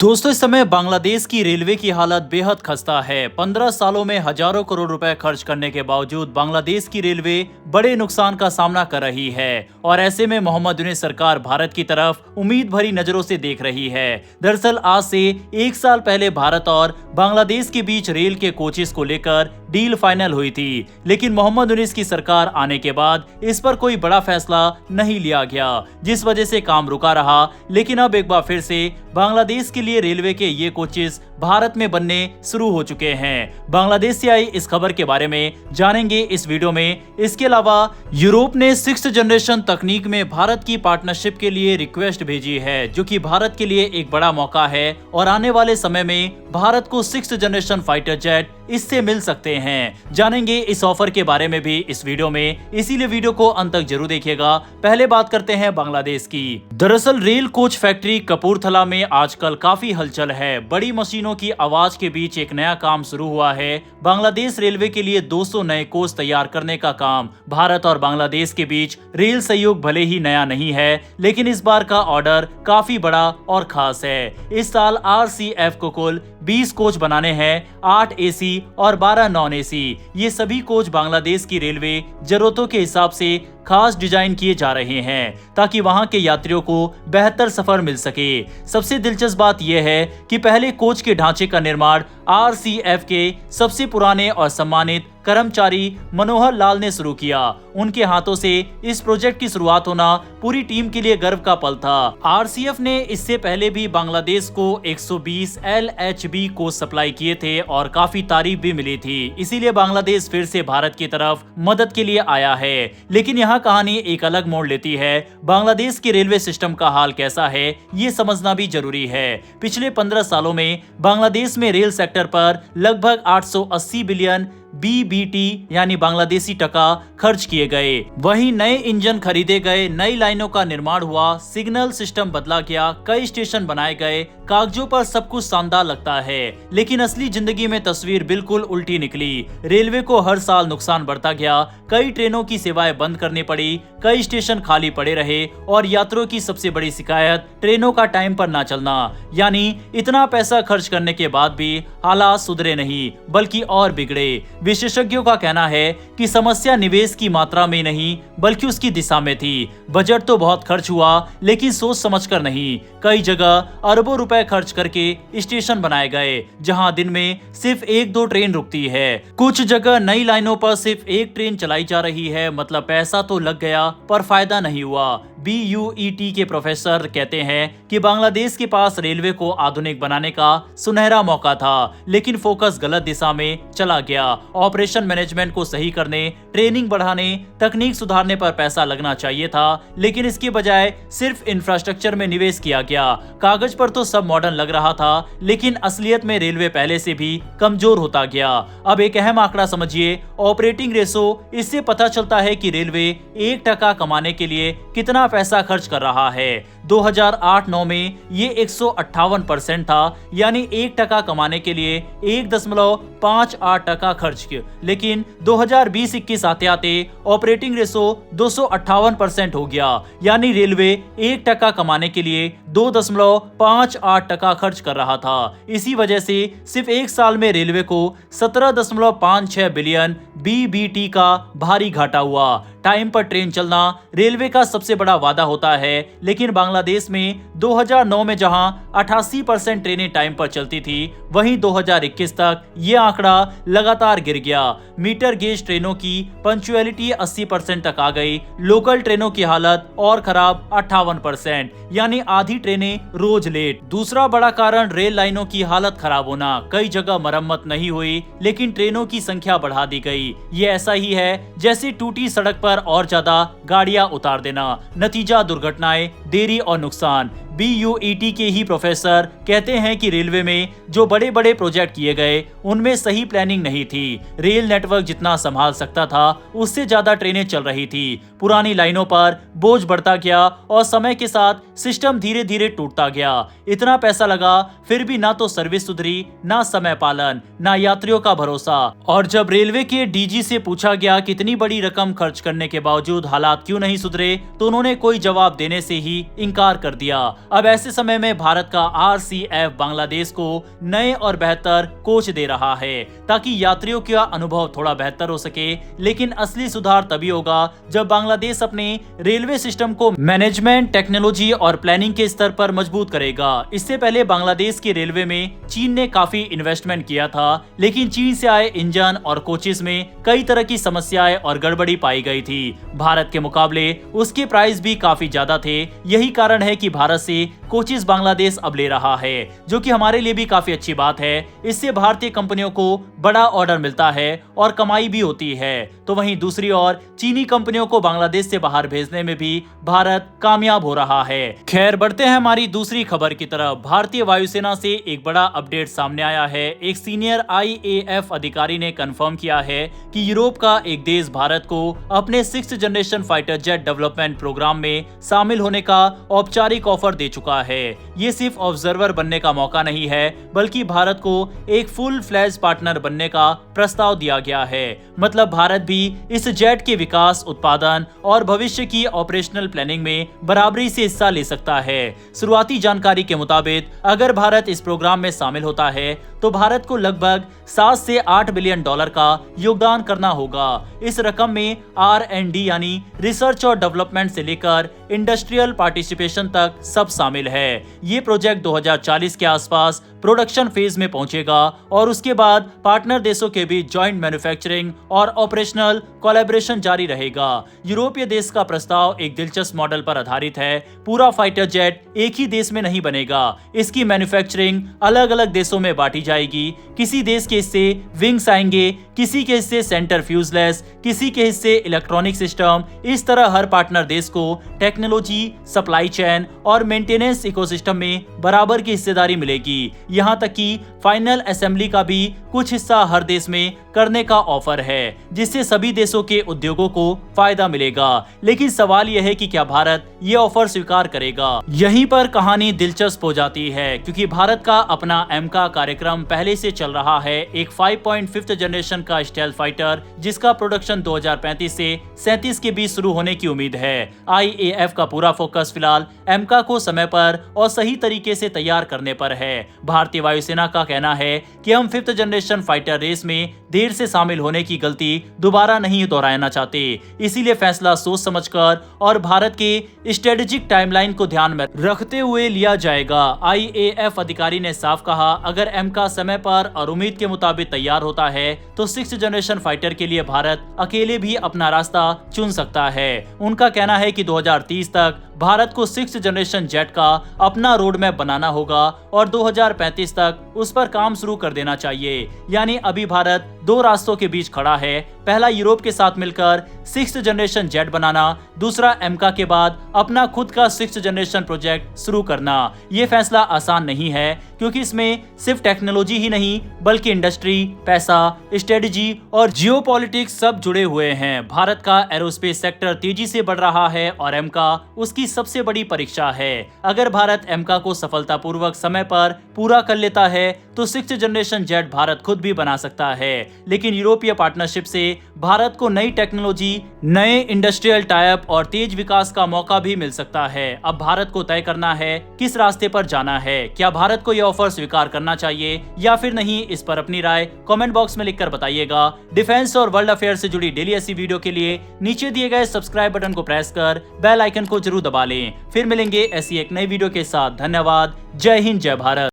दोस्तों, इस समय बांग्लादेश की रेलवे की हालत बेहद खस्ता है। 15 सालों में हजारों करोड़ रुपए खर्च करने के बावजूद बांग्लादेश की रेलवे बड़े नुकसान का सामना कर रही है और ऐसे में मोहम्मद यूनुस सरकार भारत की तरफ उम्मीद भरी नजरों से देख रही है। दरअसल आज से 1 साल पहले भारत और बांग्लादेश के बीच रेल के कोचेस को लेकर डील फाइनल हुई थी, लेकिन मोहम्मद यूनुस की सरकार आने के बाद इस पर कोई बड़ा फैसला नहीं लिया गया, जिस वजह से काम रुका रहा। लेकिन अब एक बार फिर से बांग्लादेश के लिए रेलवे के ये कोचेस भारत में बनने शुरू हो चुके हैं। बांग्लादेश से आई इस खबर के बारे में जानेंगे इस वीडियो में। इसके अलावा यूरोप ने 6th जनरेशन तकनीक में भारत की पार्टनरशिप के लिए रिक्वेस्ट भेजी है, जो कि भारत के लिए एक बड़ा मौका है और आने वाले समय में भारत को 6th जनरेशन फाइटर जेट इससे मिल सकते हैं। जानेंगे इस ऑफर के बारे में भी इस वीडियो में, इसीलिए वीडियो को अंत तक जरूर देखिएगा। पहले बात करते हैं बांग्लादेश की। दरअसल रेल कोच फैक्ट्री कपूरथला में आजकल काफी हलचल है। बड़ी मशीनों की आवाज के बीच एक नया काम शुरू हुआ है। बांग्लादेश रेलवे के लिए 200 नए कोच तैयार करने का काम। भारत और बांग्लादेश के बीच रेल सहयोग भले ही नया नहीं है, लेकिन इस बार का ऑर्डर काफी बड़ा और खास है। इस साल RCF को कुल 20 कोच बनाने हैं, 8 AC और 12 नॉन AC। ये सभी कोच बांग्लादेश की रेलवे जरूरतों के हिसाब से खास डिजाइन किए जा रहे हैं, ताकि वहां के यात्रियों को बेहतर सफर मिल सके। सबसे दिलचस्प बात यह है कि पहले कोच के ढांचे का निर्माण RCF के सबसे पुराने और सम्मानित कर्मचारी मनोहर लाल ने शुरू किया। उनके हाथों से इस प्रोजेक्ट की शुरुआत होना पूरी टीम के लिए गर्व का पल था। RCF ने इससे पहले भी बांग्लादेश को 120 LHB कोच सप्लाई किए थे और काफी तारीफ भी मिली थी। इसीलिए बांग्लादेश फिर से भारत की तरफ मदद के लिए आया है। लेकिन यहाँ कहानी एक अलग मोड़ लेती है। बांग्लादेश के रेलवे सिस्टम का हाल कैसा है, ये समझना भी जरूरी है। पिछले 15 सालों में बांग्लादेश में रेल सेक्टर पर लगभग 880 बिलियन BBT यानी बांग्लादेशी टका खर्च किए गए। वहीं नए इंजन खरीदे गए, नई लाइनों का निर्माण हुआ, सिग्नल सिस्टम बदला गया, कई स्टेशन बनाए गए। कागजों पर सब कुछ शानदार लगता है, लेकिन असली जिंदगी में तस्वीर बिल्कुल उल्टी निकली। रेलवे को हर साल नुकसान बढ़ता गया, कई ट्रेनों की सेवाएं बंद करनी पड़ी, कई स्टेशन खाली पड़े रहे और यात्रियों की सबसे बड़ी शिकायत ट्रेनों का टाइम पर ना चलना। यानी इतना पैसा खर्च करने के बाद भी हालात सुधरे नहीं, बल्कि और बिगड़े। विशेषज्ञों का कहना है कि समस्या निवेश की मात्रा में नहीं, बल्कि उसकी दिशा में थी। बजट तो बहुत खर्च हुआ, लेकिन सोच समझकर नहीं। कई जगह अरबों रुपए खर्च करके स्टेशन बनाए गए, जहां दिन में सिर्फ 1-2 ट्रेन रुकती है। कुछ जगह नई लाइनों पर सिर्फ 1 ट्रेन चलाई जा रही है। मतलब पैसा तो लग गया, पर फायदा नहीं हुआ। BUET के प्रोफेसर कहते हैं कि बांग्लादेश के पास रेलवे को आधुनिक बनाने का सुनहरा मौका था, लेकिन फोकस गलत दिशा में चला गया। ऑपरेशन मैनेजमेंट को सही करने, ट्रेनिंग बढ़ाने, तकनीक सुधारने पर पैसा लगना चाहिए था, लेकिन इसके बजाय सिर्फ इंफ्रास्ट्रक्चर में निवेश किया गया। कागज पर तो सब मॉडर्न लग रहा था, लेकिन असलियत में रेलवे पहले से भी कमजोर होता गया। अब एक अहम आंकड़ा समझिए, ऑपरेटिंग रेशो। इससे पता चलता है कि रेलवे 1 टका कमाने के लिए कितना पैसा खर्च कर रहा है। 2008-9 में ये 158% था, यानी 1 टका कमाने के लिए 1.58 टका खर्च किया। लेकिन 2020-21 आते आते ऑपरेटिंग रेशो 258% हो गया, यानी रेलवे 1 टका कमाने के लिए 2.58 टका खर्च कर रहा था। इसी वजह से सिर्फ 1 साल में रेलवे को 17.56 बिलियन BBT का भारी घाटा हुआ। टाइम पर ट्रेन चलना रेलवे का सबसे बड़ा वादा होता है, लेकिन बांग्लादेश में 2009 में जहां 88% ट्रेनें टाइम पर चलती थी, वहीं 2021 तक ये आंकड़ा लगातार गिर गया। मीटर गेज ट्रेनों की पंक्चुअलिटी 80% तक आ गई। लोकल ट्रेनों की हालत और खराब 58%, यानी आधी ट्रेनें रोज लेट। दूसरा बड़ा कारण रेल लाइनों की हालत खराब होना। कई जगह मरम्मत नहीं हुई, लेकिन ट्रेनों की संख्या बढ़ा दी गई। ये ऐसा ही है जैसे टूटी सड़क पर और ज्यादा गाड़ियां उतार देना। नतीजा दुर्घटनाएं, देरी और नुकसान। BUET के ही प्रोफेसर कहते हैं कि रेलवे में जो बड़े बड़े प्रोजेक्ट किए गए, उनमें सही प्लानिंग नहीं थी। रेल नेटवर्क जितना संभाल सकता था, उससे ज्यादा ट्रेनें चल रही थी। पुरानी लाइनों पर बोझ बढ़ता गया और समय के साथ सिस्टम धीरे धीरे टूटता गया। इतना पैसा लगा, फिर भी ना तो सर्विस सुधरी, ना समय पालन, ना यात्रियों का भरोसा। और जब रेलवे के DG से पूछा गया कि इतनी बड़ी रकम खर्च करने के बावजूद हालात क्यों नहीं सुधरे, तो उन्होंने कोई जवाब देने से ही इनकार कर दिया। अब ऐसे समय में भारत का RCF बांग्लादेश को नए और बेहतर कोच दे रहा है ताकि यात्रियों का अनुभव थोड़ा बेहतर हो सके। लेकिन असली सुधार तभी होगा जब बांग्लादेश अपने रेलवे सिस्टम को मैनेजमेंट, टेक्नोलॉजी और प्लानिंग के स्तर पर मजबूत करेगा। इससे पहले बांग्लादेश की रेलवे में चीन ने काफी इन्वेस्टमेंट किया था, लेकिन चीन से आए इंजन और कोचेस में कई तरह की समस्याएं और गड़बड़ी पाई गई थी। भारत के मुकाबले उसके प्राइस भी काफी ज्यादा थे। यही कारण है कि भारत से कोचेस बांग्लादेश अब ले रहा है, जो कि हमारे लिए भी काफी अच्छी बात है। इससे भारतीय कंपनियों को बड़ा ऑर्डर मिलता है और कमाई भी होती है। तो वहीं दूसरी ओर चीनी कंपनियों को बांग्लादेश से बाहर भेजने में भी भारत कामयाब हो रहा है। खैर, बढ़ते हैं हमारी दूसरी खबर की तरफ। भारतीय वायुसेना से एक बड़ा अपडेट सामने आया है। एक सीनियर IAF अधिकारी ने कंफर्म किया है कि यूरोप का एक देश भारत को अपने 6th generation fighter jet development programme में शामिल होने का औपचारिक ऑफर दे चुका है। ये सिर्फ ऑब्जर्वर बनने का मौका नहीं है, बल्कि भारत को एक फुल फ्लैज पार्टनर बनने का प्रस्ताव दिया गया है। मतलब भारत भी इस जेट के विकास, उत्पादन और भविष्य की ऑपरेशनल प्लानिंग में बराबरी से हिस्सा ले सकता है। शुरुआती जानकारी के मुताबिक अगर भारत इस प्रोग्राम में शामिल होता है तो भारत को लगभग 7 से 8 बिलियन डॉलर का योगदान करना होगा। इस रकम में R&D यानी रिसर्च और डेवलपमेंट से लेकर इंडस्ट्रियल पार्टिसिपेशन तक सब शामिल है। ये प्रोजेक्ट 2040 के आसपास प्रोडक्शन फेज में पहुंचेगा और उसके बाद पार्टनर देशों के बीच जॉइंट मैन्युफैक्चरिंग और ऑपरेशनल कोलैबोरेशन जारी रहेगा। यूरोपीय देश का प्रस्ताव एक दिलचस्प मॉडल पर आधारित है। पूरा फाइटर जेट एक ही देश में नहीं बनेगा। इसकी मैन्युफैक्चरिंग अलग अलग देशों में बांटी जाएगी। किसी देश के हिस्से विंग्स आएंगे, किसी के हिस्से सेंटर फ्यूजलेस, किसी के हिस्से इलेक्ट्रॉनिक सिस्टम। इस तरह हर पार्टनर देश को टेक्नोलॉजी, सप्लाई चेन और मेंटेनेंस इकोसिस्टम में बराबर की हिस्सेदारी मिलेगी। यहाँ तक कि फाइनल असेंबली का भी कुछ हिस्सा हर देश में करने का ऑफर है, जिससे सभी देशों के उद्योगों को फायदा मिलेगा। लेकिन सवाल यह है कि क्या भारत ये ऑफर स्वीकार करेगा? यहीं पर कहानी दिलचस्प हो जाती है, क्योंकि भारत का अपना एमका कार्यक्रम पहले से चल रहा है। एक 5.5th जनरेशन का स्टेल्थ फाइटर जिसका प्रोडक्शन 2035 से 37 के बीच शुरू होने की उम्मीद है। IAF का पूरा फोकस फिलहाल एमका को समय पर और सही तरीके से तैयार करने पर है। भारतीय वायुसेना का कहना है कि हम 5th जनरेशन फाइटर रेस में देर से शामिल होने की गलती दोबारा नहीं दोहराना चाहते। इसीलिए फैसला सोच समझकर और भारत के स्ट्रेटेजिक टाइमलाइन को ध्यान में रखते हुए लिया जाएगा। IAF अधिकारी ने साफ कहा, अगर एमका समय पर और उम्मीद के मुताबिक तैयार होता है तो 6th जनरेशन फाइटर के लिए भारत अकेले भी अपना रास्ता चुन सकता है। उनका कहना है कि 2030 तक भारत को 6th जनरेशन जेट का अपना रोड मैप बनाना होगा और 2035 तक उस पर काम शुरू कर देना चाहिए। यानी अभी भारत दो रास्तों के बीच खड़ा है। पहला यूरोप के साथ मिलकर 6th जनरेशन जेट बनाना, दूसरा एमका के बाद अपना खुद का 6th जनरेशन प्रोजेक्ट शुरू करना। ये फैसला आसान नहीं है, क्योंकि इसमें सिर्फ टेक्नोलॉजी ही नहीं बल्कि इंडस्ट्री, पैसा, स्ट्रेटेजी और जियोपॉलिटिक्स सब जुड़े हुए हैं। भारत का एरोस्पेस सेक्टर तेजी से बढ़ रहा है और एमका उसकी सबसे बड़ी परीक्षा है। अगर भारत एमका को सफलतापूर्वक समय पर पूरा कर लेता है तो 6th जनरेशन जेट भारत खुद भी बना सकता है। लेकिन यूरोपीय पार्टनरशिप से भारत को नई टेक्नोलॉजी, नए इंडस्ट्रियल टाइप और तेज विकास का मौका भी मिल सकता है। अब भारत को तय करना है किस रास्ते पर जाना है। क्या भारत को यह ऑफर स्वीकार करना चाहिए या फिर नहीं? इस पर अपनी राय कमेंट बॉक्स में लिखकर बताइएगा। डिफेंस और वर्ल्ड अफेयर से जुड़ी डेली ऐसी वीडियो के लिए नीचे दिए गए सब्सक्राइब बटन को प्रेस कर बेल आइकन को जरूर दबा लें। फिर मिलेंगे ऐसी एक नई वीडियो के साथ। धन्यवाद। जय हिंद, जय भारत।